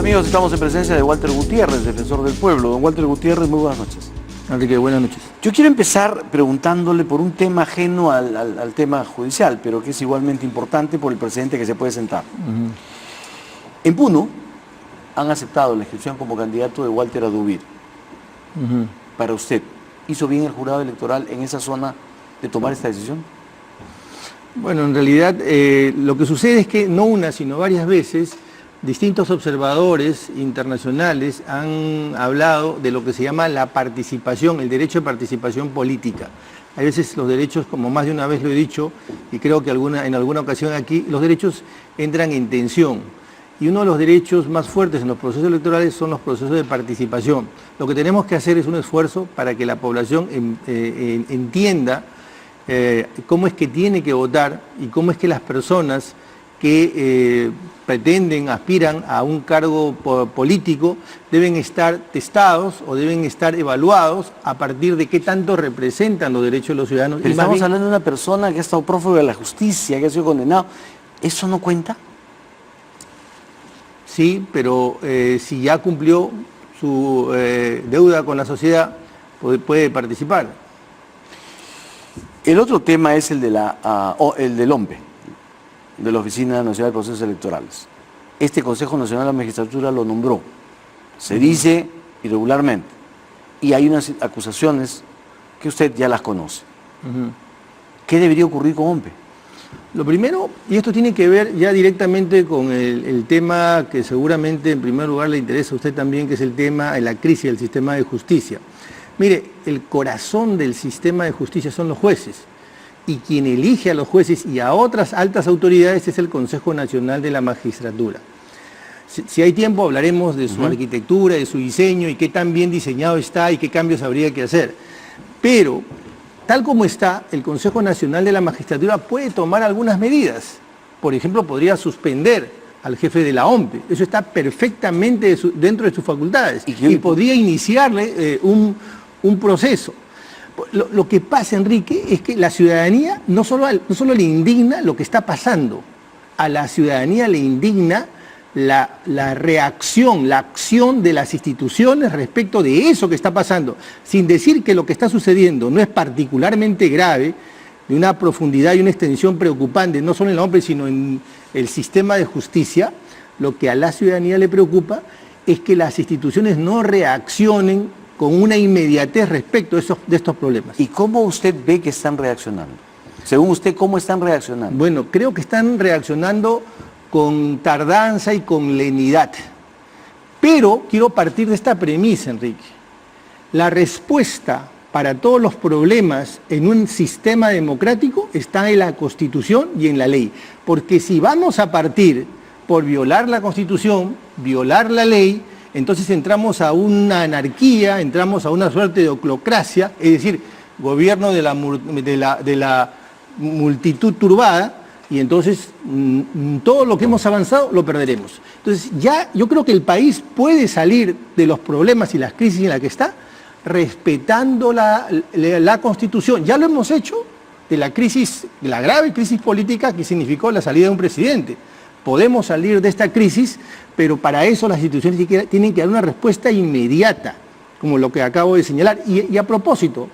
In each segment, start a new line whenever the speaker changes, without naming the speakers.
Amigos, estamos en presencia de Walter Gutiérrez, defensor del pueblo. Don Walter Gutiérrez, muy buenas noches.
Enrique, buenas noches.
Yo quiero empezar preguntándole por un tema ajeno al tema judicial, pero que es igualmente importante por el precedente que se puede sentar. En Puno han aceptado la inscripción como candidato de Walter Adubir. Para usted, ¿hizo bien el jurado electoral en esa zona de tomar esta decisión?
Bueno, en realidad lo que sucede es que no una, sino varias veces distintos observadores internacionales han hablado de lo que se llama la participación, el derecho de participación política. Hay veces los derechos, como más de una vez lo he dicho, y creo que en alguna ocasión aquí, los derechos entran en tensión. Y uno de los derechos más fuertes en los procesos electorales son los procesos de participación. Lo que tenemos que hacer es un esfuerzo para que la población entienda cómo es que tiene que votar y cómo es que las personas que pretenden, aspiran a un cargo político, deben estar testados o deben estar evaluados a partir de qué tanto representan los derechos de los ciudadanos.
Pero estamos hablando de una persona que ha estado prófugo de la justicia, que ha sido condenado. ¿Eso no cuenta?
Sí, pero si ya cumplió su deuda con la sociedad, puede participar.
El otro tema es el del OMPE, de la Oficina Nacional de Procesos Electorales. Este Consejo Nacional de la Magistratura lo nombró, se dice irregularmente, y hay unas acusaciones que usted ya las conoce. ¿Qué debería ocurrir con OMPE?
Lo primero, y esto tiene que ver ya directamente con el tema que seguramente en primer lugar le interesa a usted también, que es el tema de la crisis del sistema de justicia. Mire, el corazón del sistema de justicia son los jueces. Y quien elige a los jueces y a otras altas autoridades es el Consejo Nacional de la Magistratura. Si hay tiempo hablaremos de su arquitectura, de su diseño y qué tan bien diseñado está y qué cambios habría que hacer. Pero, tal como está, el Consejo Nacional de la Magistratura puede tomar algunas medidas. Por ejemplo, podría suspender al jefe de la OMPE. Eso está perfectamente dentro de sus facultades. Y podría iniciarle un proceso. Lo que pasa, Enrique, es que la ciudadanía no solo le indigna lo que está pasando, a la ciudadanía le indigna la reacción, la acción de las instituciones respecto de eso que está pasando, sin decir que lo que está sucediendo no es particularmente grave, de una profundidad y una extensión preocupante, no solo en la OMPE, sino en el sistema de justicia. Lo que a la ciudadanía le preocupa es que las instituciones no reaccionen con una inmediatez respecto de estos problemas.
¿Y cómo usted ve que están reaccionando? Según usted, ¿cómo están reaccionando?
Bueno, creo que están reaccionando con tardanza y con lenidad. Pero quiero partir de esta premisa, Enrique. La respuesta para todos los problemas en un sistema democrático está en la Constitución y en la ley. Porque si vamos a partir por violar la Constitución, violar la ley, entonces entramos a una anarquía, entramos a una suerte de oclocracia, es decir, gobierno de la multitud turbada, y entonces todo lo que hemos avanzado lo perderemos. Entonces ya yo creo que el país puede salir de los problemas y las crisis en las que está respetando la Constitución. Ya lo hemos hecho de la crisis, de la grave crisis política que significó la salida de un presidente. Podemos salir de esta crisis, pero para eso las instituciones tienen que dar una respuesta inmediata, como lo que acabo de señalar. Y a propósito,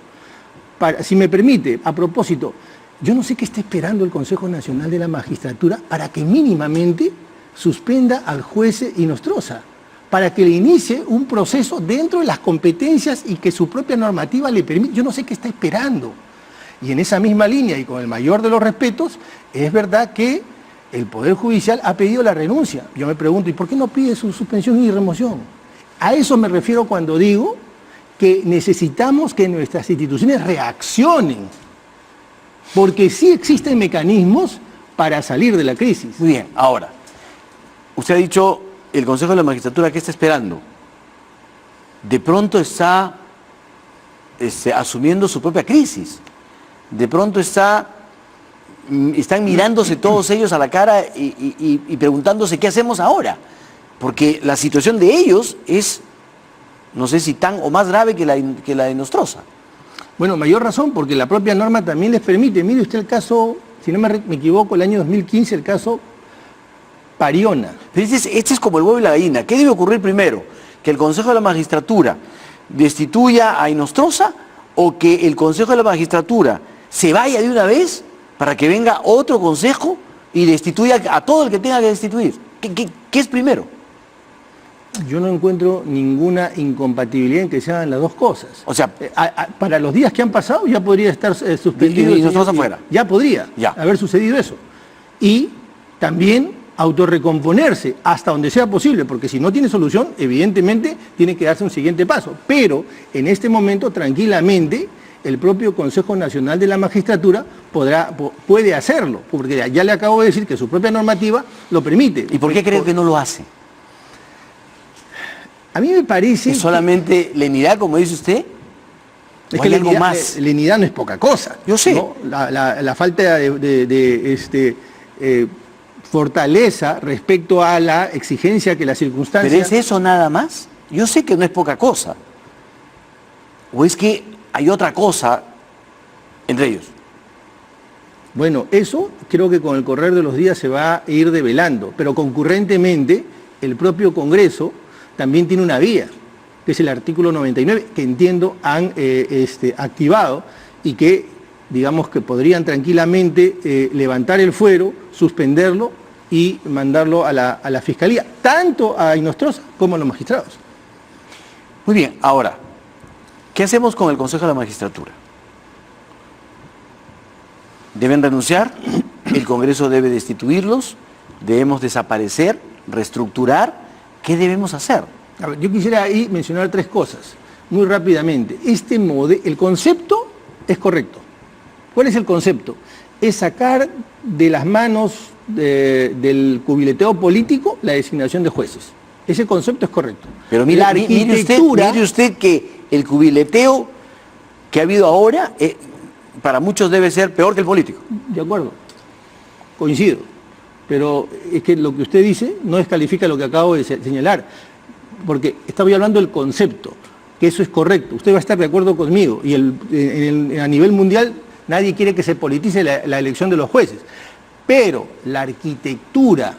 si me permite, yo no sé qué está esperando el Consejo Nacional de la Magistratura para que mínimamente suspenda al juez Inostroza, para que le inicie un proceso dentro de las competencias y que su propia normativa le permite. Yo no sé qué está esperando. Y en esa misma línea y con el mayor de los respetos, es verdad que el Poder Judicial ha pedido la renuncia. Yo me pregunto, ¿y por qué no pide su suspensión y remoción? A eso me refiero cuando digo que necesitamos que nuestras instituciones reaccionen, porque sí existen mecanismos para salir de la crisis.
Muy bien, ahora, usted ha dicho, el Consejo de la Magistratura, ¿qué está esperando? De pronto está asumiendo su propia crisis. De pronto están mirándose todos ellos a la cara y preguntándose qué hacemos ahora. Porque la situación de ellos es, no sé si tan o más grave que la de Nostroza.
Bueno, mayor razón, porque la propia norma también les permite. Mire usted el caso, si no me equivoco, el año 2015, el caso pariona.
Pero este es como el huevo y la gallina. ¿Qué debe ocurrir primero? ¿Que el Consejo de la Magistratura destituya a Inostroza o que el Consejo de la Magistratura se vaya de una vez para que venga otro consejo y destituya a todo el que tenga que destituir? ¿Qué es primero?
Yo no encuentro ninguna incompatibilidad en que se hagan las dos cosas.
O sea,
para los días que han pasado ya podría estar suspendido.
Y nosotros afuera.
Ya podría haber sucedido eso. Y también autorrecomponerse hasta donde sea posible, porque si no tiene solución, evidentemente tiene que darse un siguiente paso. Pero en este momento, tranquilamente, el propio Consejo Nacional de la Magistratura puede hacerlo, porque ya le acabo de decir que su propia normativa lo permite.
¿Y por qué cree que no lo hace?
A mí me parece...
¿Es solamente lenidad, como dice usted?
Es que
algo más.
Lenidad no es poca cosa.
Yo sé.
¿No? La falta de fortaleza respecto a la exigencia que las circunstancias...
¿Pero es eso nada más? Yo sé que no es poca cosa. ¿O es que hay otra cosa entre ellos?
Bueno, eso creo que con el correr de los días se va a ir develando, pero concurrentemente el propio Congreso también tiene una vía, que es el artículo 99, que entiendo han activado y que, digamos que podrían tranquilamente levantar el fuero, suspenderlo y mandarlo a la Fiscalía, tanto a Inostroza como a los magistrados.
Muy bien, ahora, ¿qué hacemos con el Consejo de la Magistratura? ¿Deben renunciar? ¿El Congreso debe destituirlos? ¿Debemos desaparecer? ¿Reestructurar? ¿Qué debemos hacer?
A ver, yo quisiera ahí mencionar tres cosas, muy rápidamente. El concepto es correcto. ¿Cuál es el concepto? Es sacar de las manos del cubileteo político la designación de jueces. Ese concepto es correcto.
Pero mire usted que el cubileteo que ha habido ahora, para muchos debe ser peor que el político.
De acuerdo, coincido. Pero es que lo que usted dice no descalifica lo que acabo de señalar, porque estaba hablando del concepto, que eso es correcto. Usted va a estar de acuerdo conmigo, y a nivel mundial nadie quiere que se politice la elección de los jueces. Pero la arquitectura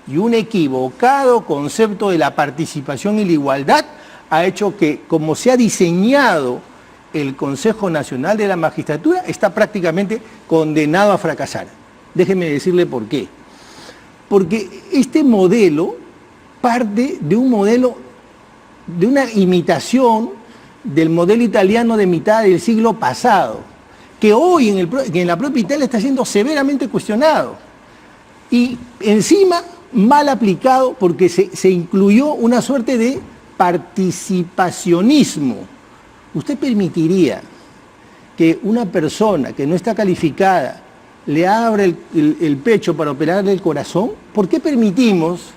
y un equivocado concepto de la participación y la igualdad ha hecho que, como se ha diseñado el Consejo Nacional de la Magistratura, está prácticamente condenado a fracasar. Déjeme decirle por qué. Porque este modelo parte de una imitación del modelo italiano de mitad del siglo pasado, que hoy en la propia Italia está siendo severamente cuestionado. Y encima mal aplicado porque se incluyó una suerte de participacionismo. ¿Usted permitiría que una persona que no está calificada le abra el pecho para operarle el corazón? ¿Por qué permitimos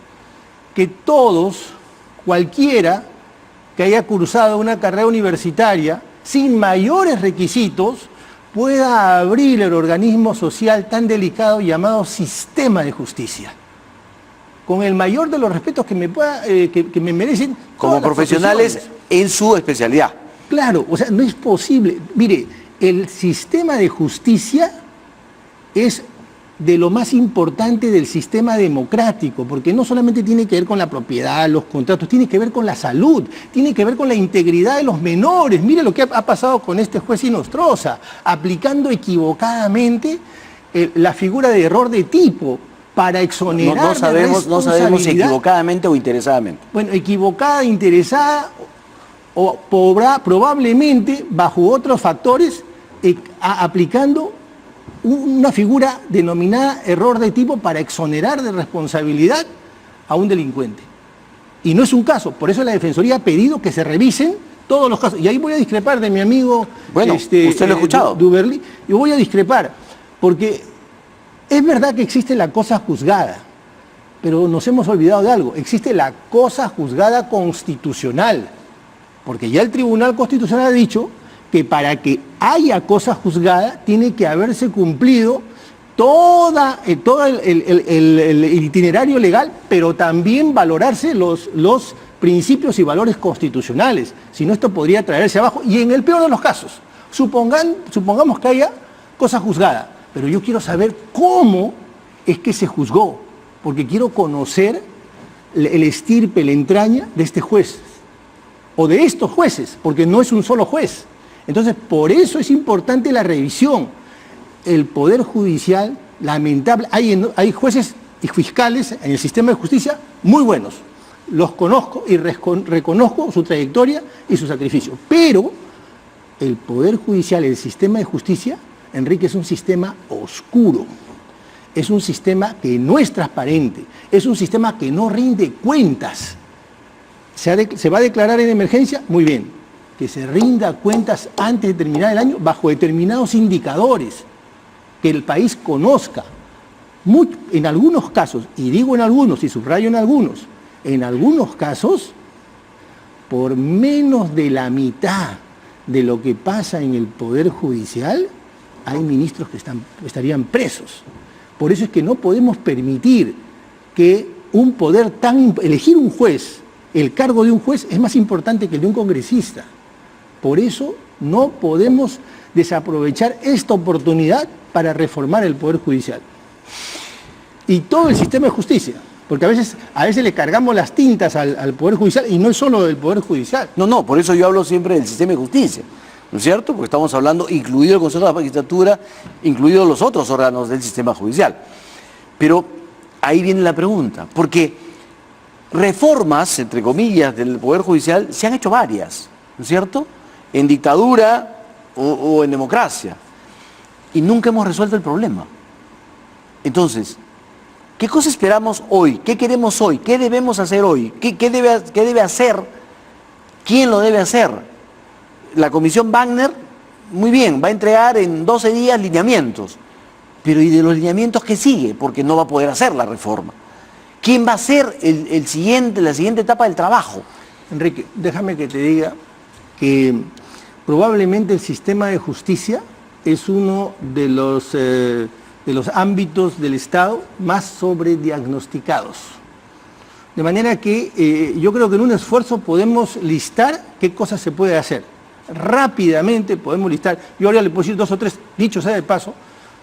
que todos, cualquiera que haya cursado una carrera universitaria sin mayores requisitos, pueda abrir el organismo social tan delicado llamado sistema de justicia? Con el mayor de los respetos que me merecen
como profesionales en su especialidad.
Claro, o sea, no es posible. Mire, el sistema de justicia es de lo más importante del sistema democrático, porque no solamente tiene que ver con la propiedad, los contratos, tiene que ver con la salud, tiene que ver con la integridad de los menores. Mire lo que ha pasado con este juez Inostroza, aplicando equivocadamente la figura de error de tipo para exonerar
no sabemos si equivocadamente o interesadamente.
Bueno, equivocada, interesada o probablemente bajo otros factores aplicando una figura denominada error de tipo para exonerar de responsabilidad a un delincuente. Y no es un caso, por eso la Defensoría ha pedido que se revisen todos los casos. Y ahí voy a discrepar de mi amigo...
Bueno, usted lo ha escuchado.
Duberly. Yo voy a discrepar, porque es verdad que existe la cosa juzgada, pero nos hemos olvidado de algo. Existe la cosa juzgada constitucional, porque ya el Tribunal Constitucional ha dicho que para que haya cosa juzgada tiene que haberse cumplido todo el itinerario legal, pero también valorarse los principios y valores constitucionales. Si no, esto podría traerse abajo. Y en el peor de los casos, supongamos que haya cosa juzgada, pero yo quiero saber cómo es que se juzgó, porque quiero conocer el estirpe, la entraña de este juez, o de estos jueces, porque no es un solo juez. Entonces, por eso es importante la revisión. El Poder Judicial, lamentable, hay jueces y fiscales en el sistema de justicia muy buenos. Los conozco y reconozco su trayectoria y su sacrificio. Pero el Poder Judicial, el sistema de justicia, Enrique, es un sistema oscuro. Es un sistema que no es transparente. Es un sistema que no rinde cuentas. ¿Se va a declarar en emergencia? Muy bien. Que se rinda cuentas antes de terminar el año bajo determinados indicadores que el país conozca. En algunos casos, y digo en algunos y subrayo en algunos casos, por menos de la mitad de lo que pasa en el Poder Judicial, hay ministros que estarían presos. Por eso es que no podemos permitir que un poder elegir un juez, el cargo de un juez es más importante que el de un congresista. Por eso no podemos desaprovechar esta oportunidad para reformar el Poder Judicial. Y todo el sistema de justicia, porque a veces le cargamos las tintas al Poder Judicial y no es solo del Poder Judicial.
No, por eso yo hablo siempre del sistema de justicia, ¿no es cierto? Porque estamos hablando, incluido el Consejo de la Magistratura, incluidos los otros órganos del sistema judicial. Pero ahí viene la pregunta, porque reformas, entre comillas, del Poder Judicial se han hecho varias, ¿no es cierto? En dictadura o en democracia. Y nunca hemos resuelto el problema. Entonces, ¿qué cosa esperamos hoy? ¿Qué queremos hoy? ¿Qué debemos hacer hoy? ¿Qué debe hacer? ¿Quién lo debe hacer? La Comisión Wagner, muy bien, va a entregar en 12 días lineamientos. Pero ¿y de los lineamientos qué sigue? Porque no va a poder hacer la reforma. ¿Quién va a ser la siguiente etapa del trabajo?
Enrique, déjame que te diga que probablemente el sistema de justicia es uno de los ámbitos del Estado más sobrediagnosticados. De manera que yo creo que en un esfuerzo podemos listar qué cosas se puede hacer. Rápidamente podemos listar. Yo ahora le puedo decir 2 o 3, dicho sea de paso,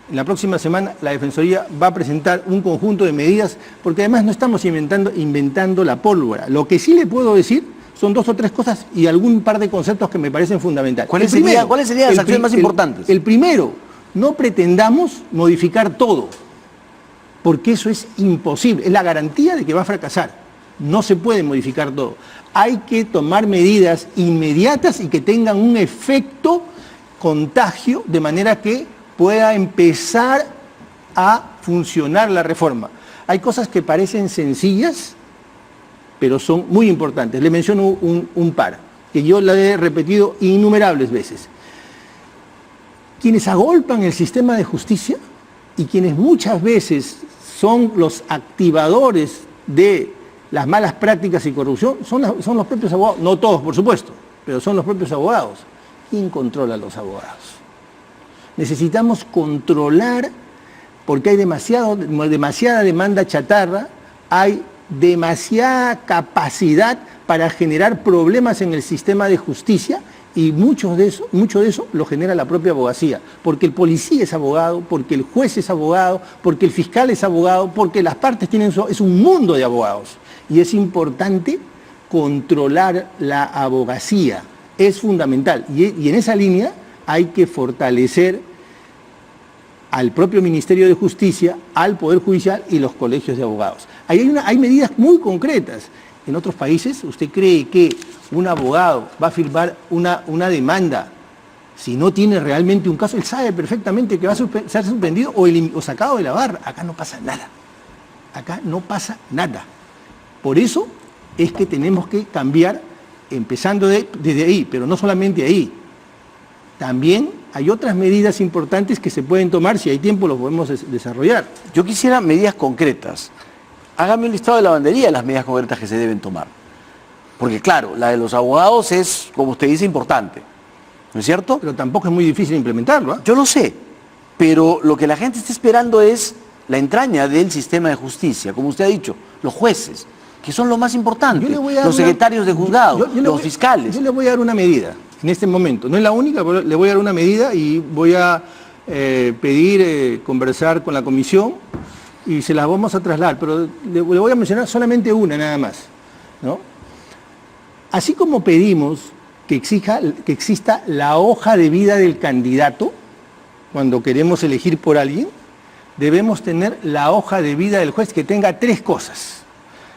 en la próxima semana la Defensoría va a presentar un conjunto de medidas, porque además no estamos inventando la pólvora. Lo que sí le puedo decir son 2 o 3 cosas y algún par de conceptos que me parecen fundamentales.
¿Cuáles serían las acciones más importantes?
El primero, no pretendamos modificar todo, porque eso es imposible, es la garantía de que va a fracasar. No se puede modificar todo. Hay que tomar medidas inmediatas y que tengan un efecto contagio, de manera que pueda empezar a funcionar la reforma. Hay cosas que parecen sencillas, pero son muy importantes. Le menciono un par, que yo la he repetido innumerables veces. Quienes agolpan el sistema de justicia y quienes muchas veces son los activadores de las malas prácticas y corrupción son los propios abogados. No todos, por supuesto, pero son los propios abogados. ¿Quién controla a los abogados? Necesitamos controlar, porque hay demasiada demanda chatarra, hay demasiada capacidad para generar problemas en el sistema de justicia y mucho de eso lo genera la propia abogacía, porque el policía es abogado, porque el juez es abogado, porque el fiscal es abogado, porque las partes es un mundo de abogados y es importante controlar la abogacía, es fundamental y en esa línea hay que fortalecer al propio Ministerio de Justicia, al Poder Judicial y los colegios de abogados. Hay medidas muy concretas. En otros países, ¿usted cree que un abogado va a firmar una demanda si no tiene realmente un caso? Él sabe perfectamente que va a ser suspendido o sacado de la barra. Acá no pasa nada. Acá no pasa nada. Por eso es que tenemos que cambiar, empezando desde ahí, pero no solamente ahí. También hay otras medidas importantes que se pueden tomar, si hay tiempo los podemos desarrollar.
Yo quisiera medidas concretas. Hágame un listado de lavandería de las medidas concretas que se deben tomar. Porque claro, la de los abogados es, como usted dice, importante. ¿No es cierto?
Pero tampoco es muy difícil implementarlo, ¿eh?
Yo lo sé, pero lo que la gente está esperando es la entraña del sistema de justicia, como usted ha dicho, los jueces, que son lo más importante, los secretarios de juzgado, los fiscales.
Yo le voy a dar una medida en este momento, no es la única, pero le voy a dar una medida y voy a pedir conversar con la comisión y se las vamos a trasladar, pero le voy a mencionar solamente una nada más, ¿no? Así como pedimos que exista la hoja de vida del candidato cuando queremos elegir por alguien, debemos tener la hoja de vida del juez que tenga 3 cosas.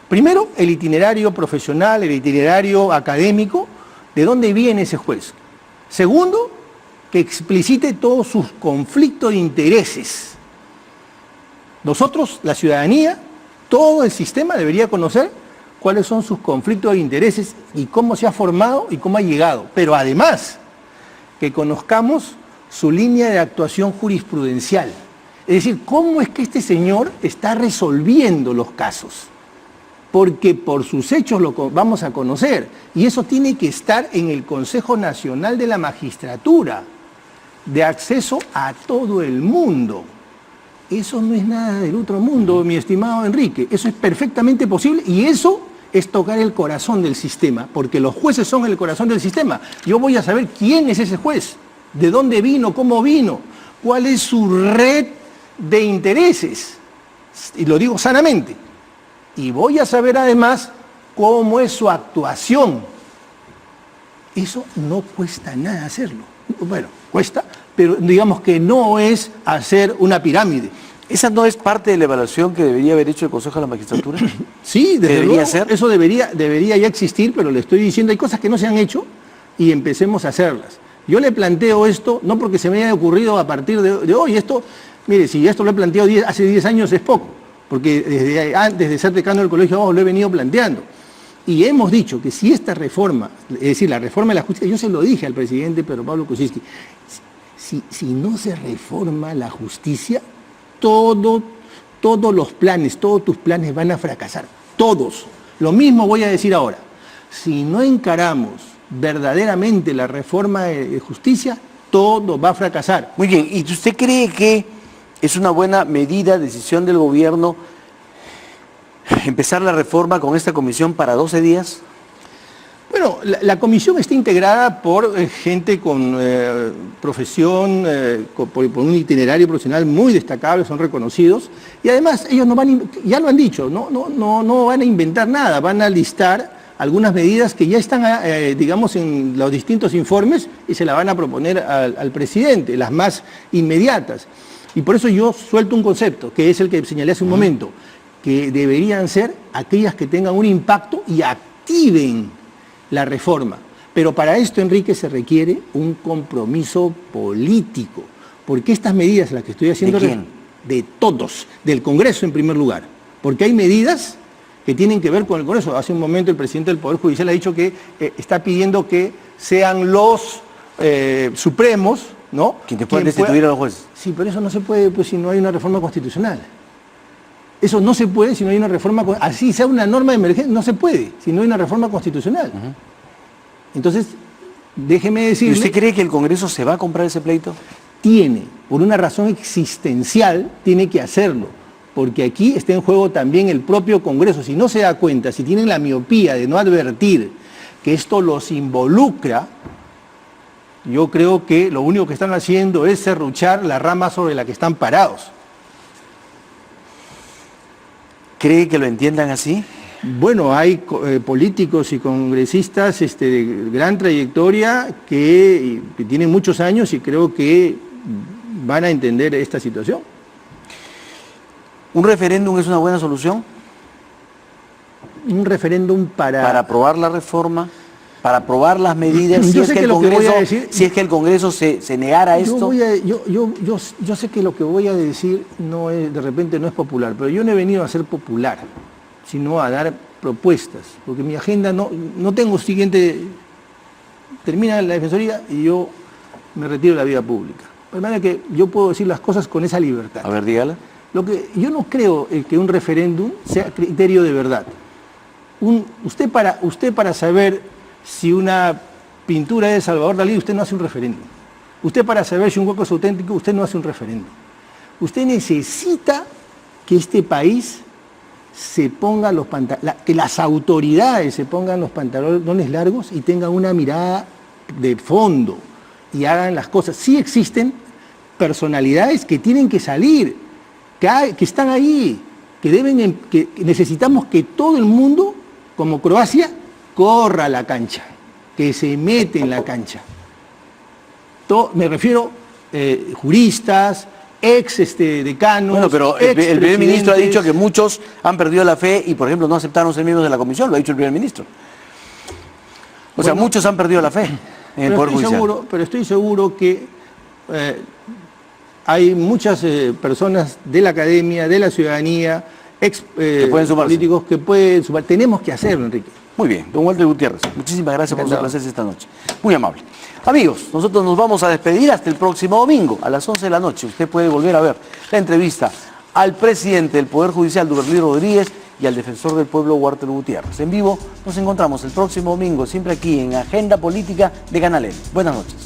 Primero, el itinerario profesional, el itinerario académico, de dónde viene ese juez. Segundo, que explicite todos sus conflictos de intereses. Nosotros, la ciudadanía, todo el sistema debería conocer cuáles son sus conflictos de intereses y cómo se ha formado y cómo ha llegado. Pero además, que conozcamos su línea de actuación jurisprudencial. Es decir, cómo es que este señor está resolviendo los casos. Porque por sus hechos lo vamos a conocer. Y eso tiene que estar en el Consejo Nacional de la Magistratura, de acceso a todo el mundo. Eso no es nada del otro mundo, mi estimado Enrique. Eso es perfectamente posible y eso es tocar el corazón del sistema, porque los jueces son el corazón del sistema. Yo voy a saber quién es ese juez, de dónde vino, cómo vino, cuál es su red de intereses. Y lo digo sanamente. Y voy a saber además cómo es su actuación. Eso no cuesta nada hacerlo. Bueno, cuesta, pero digamos que no es hacer una pirámide.
¿Esa no es parte de la evaluación que debería haber hecho el Consejo de la Magistratura?
Sí,
¿Debería ser?
Eso debería ya existir, pero le estoy diciendo, hay cosas que no se han hecho y empecemos a hacerlas. Yo le planteo esto, no porque se me haya ocurrido a partir de hoy, esto, mire, si esto lo he planteado hace 10 años es poco, porque desde antes de ser decano del Colegio de Abogados lo he venido planteando. Y hemos dicho que si esta reforma, es decir, la reforma de la justicia, yo se lo dije al presidente Pedro Pablo Kuczynski, si no se reforma la justicia, todos los planes, todos tus planes van a fracasar, todos. Lo mismo voy a decir ahora, si no encaramos verdaderamente la reforma de justicia, todo va a fracasar.
Muy bien, ¿y usted cree que es una buena medida, decisión del gobierno, empezar la reforma con esta comisión para 12 días?
Bueno, la comisión está integrada por gente con profesión, por un itinerario profesional muy destacable, son reconocidos, y además ellos no van, ya lo han dicho, no van a inventar nada, van a listar algunas medidas que ya están, digamos, en los distintos informes y se la van a proponer al presidente, las más inmediatas. Y por eso yo suelto un concepto, que es el que señalé hace un momento, que deberían ser aquellas que tengan un impacto y activen la reforma. Pero para esto, Enrique, se requiere un compromiso político, porque estas medidas, las que estoy haciendo...
¿De quién?
De todos, del Congreso en primer lugar, porque hay medidas que tienen que ver con el Congreso. Hace un momento el presidente del Poder Judicial ha dicho que está pidiendo que sean los supremos, ¿no?,
¿Quién puede destituir a los jueces?
Sí, pero eso no se puede, pues, si no hay una reforma constitucional. Eso no se puede si no hay una reforma, así sea una norma de emergencia, no se puede si no hay una reforma constitucional. Entonces, déjeme decirle...
¿Y usted cree que el Congreso se va a comprar ese pleito?
Tiene, por una razón existencial, tiene que hacerlo, porque aquí está en juego también el propio Congreso. Si no se da cuenta, si tienen la miopía de no advertir que esto los involucra, yo creo que lo único que están haciendo es serruchar la rama sobre la que están parados.
¿Cree que lo entiendan así?
Bueno, hay políticos y congresistas de gran trayectoria que tienen muchos años y creo que van a entender esta situación.
¿Un referéndum es una buena solución?
Un referéndum para
aprobar la reforma, para aprobar las medidas, si es que el Congreso se negara a esto.
Yo sé que lo que voy a decir no es, de repente no es popular, pero yo no he venido a ser popular, sino a dar propuestas, porque mi agenda no tengo siguiente, termina la Defensoría y yo me retiro de la vida pública. De manera que yo puedo decir las cosas con esa libertad.
A ver, dígala.
Yo no creo que un referéndum sea criterio de verdad. Usted para saber si una pintura es de Salvador Dalí, usted no hace un referéndum. Usted para saber si un hueco es auténtico, usted no hace un referéndum. Usted necesita que este país se ponga que las autoridades se pongan los pantalones largos y tengan una mirada de fondo y hagan las cosas. Sí existen personalidades que tienen que salir, que están ahí, que necesitamos que todo el mundo, como Croacia, corra a la cancha, que se mete en la cancha. Me refiero juristas, ex decanos.
Bueno, pero el primer ministro ha dicho que muchos han perdido la fe y, por ejemplo, no aceptaron ser miembros de la comisión, lo ha dicho el primer ministro. O sea, muchos han perdido la fe en el Poder Judicial.
Pero estoy seguro que hay muchas personas de la academia, de la ciudadanía, políticos que pueden sumar. Tenemos que hacerlo, Enrique.
Muy bien, don Walter Gutiérrez, muchísimas gracias por su presencia esta noche. Muy amable. Amigos, nosotros nos vamos a despedir hasta el próximo domingo, a las 11 de la noche. Usted puede volver a ver la entrevista al presidente del Poder Judicial, Duberly Rodríguez, y al defensor del pueblo, Walter Gutiérrez. En vivo nos encontramos el próximo domingo, siempre aquí en Agenda Política de Canal N. Buenas noches.